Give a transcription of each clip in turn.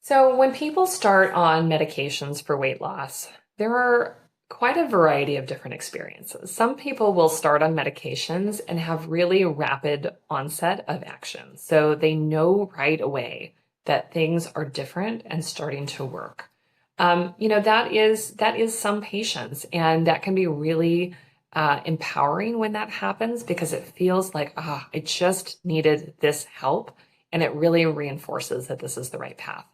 So, when people start on medications for weight loss, there are quite a variety of different experiences. Some people will start on medications and have really rapid onset of action. So, they know right away that things are different and starting to work. That is some patients, and that can be really empowering when that happens because it feels like, I just needed this help, and it really reinforces that this is the right path.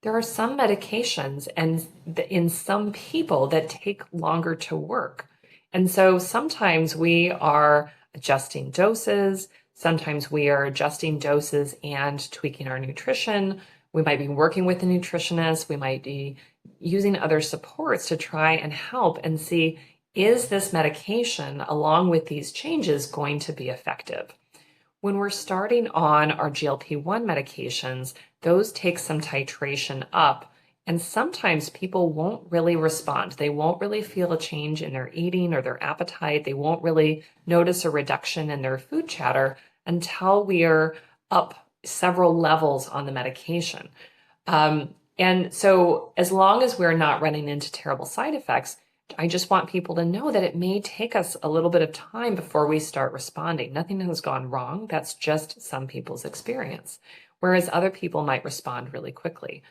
There are some medications and in some people that take longer to work. And so sometimes we are adjusting doses, sometimes we are adjusting doses and tweaking our nutrition. We might be working with a nutritionist, we might be using other supports to try and help and see, is this medication along with these changes going to be effective? When we're starting on our GLP-1 medications, those take some titration up, and sometimes people won't really respond. They won't really feel a change in their eating or their appetite. They won't really notice a reduction in their food chatter until we are up several levels on the medication. And so, as long as we're not running into terrible side effects, I just want people to know that it may take us a little bit of time before we start responding. Nothing has gone wrong. That's just some people's experience, whereas other people might respond really quickly.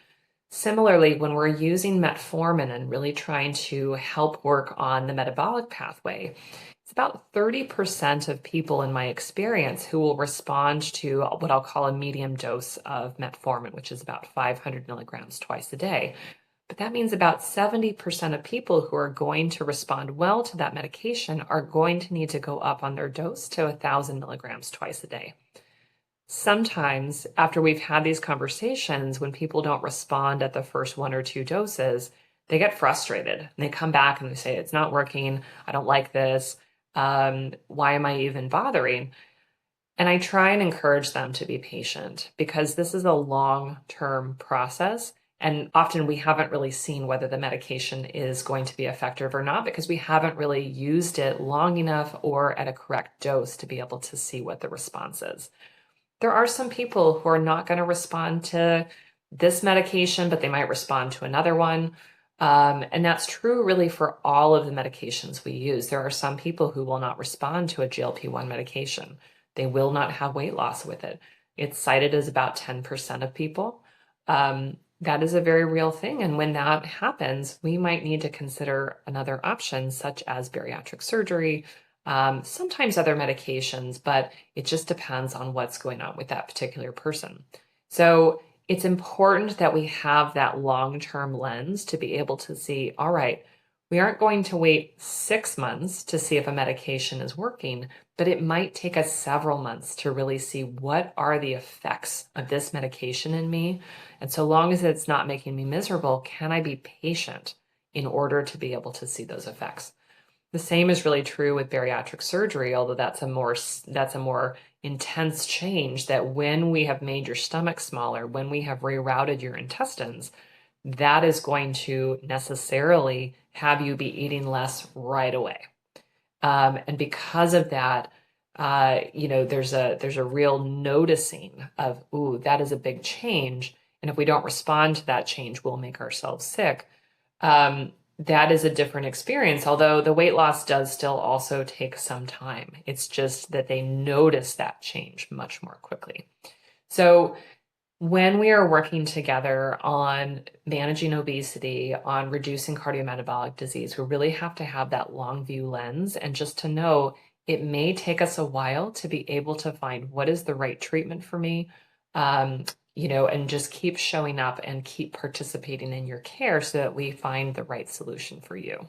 Similarly, when we're using metformin and really trying to help work on the metabolic pathway, it's about 30% of people in my experience who will respond to what I'll call a medium dose of metformin, which is about 500 milligrams twice a day. But that means about 70% of people who are going to respond well to that medication are going to need to go up on their dose to 1,000 milligrams twice a day. Sometimes, after we've had these conversations, when people don't respond at the first one or two doses, they get frustrated and they come back and they say, it's not working. I don't like this. Why am I even bothering? And I try and encourage them to be patient because this is a long-term process. And often we haven't really seen whether the medication is going to be effective or not because we haven't really used it long enough or at a correct dose to be able to see what the response is. There are some people who are not going to respond to this medication, but they might respond to another one. And that's true really for all of the medications we use. There are some people who will not respond to a GLP-1 medication. They will not have weight loss with it. It's cited as about 10% of people. That is a very real thing. And when that happens, we might need to consider another option, such as bariatric surgery, sometimes other medications, but it just depends on what's going on with that particular person. So it's important that we have that long-term lens to be able to see, all right, we aren't going to wait 6 months to see if a medication is working, but it might take us several months to really see what are the effects of this medication in me. And so long as it's not making me miserable, can I be patient in order to be able to see those effects? The same is really true with bariatric surgery, although that's a more intense change that when we have made your stomach smaller, when we have rerouted your intestines, that is going to necessarily have you be eating less right away. And because of that, there's a real noticing of, ooh, that is a big change. And if we don't respond to that change, we'll make ourselves sick. That is a different experience, although the weight loss does still also take some time. It's just that they notice that change much more quickly. So when we are working together on managing obesity, on reducing cardiometabolic disease, we really have to have that long view lens and just to know it may take us a while to be able to find what is the right treatment for me, and just keep showing up and keep participating in your care so that we find the right solution for you.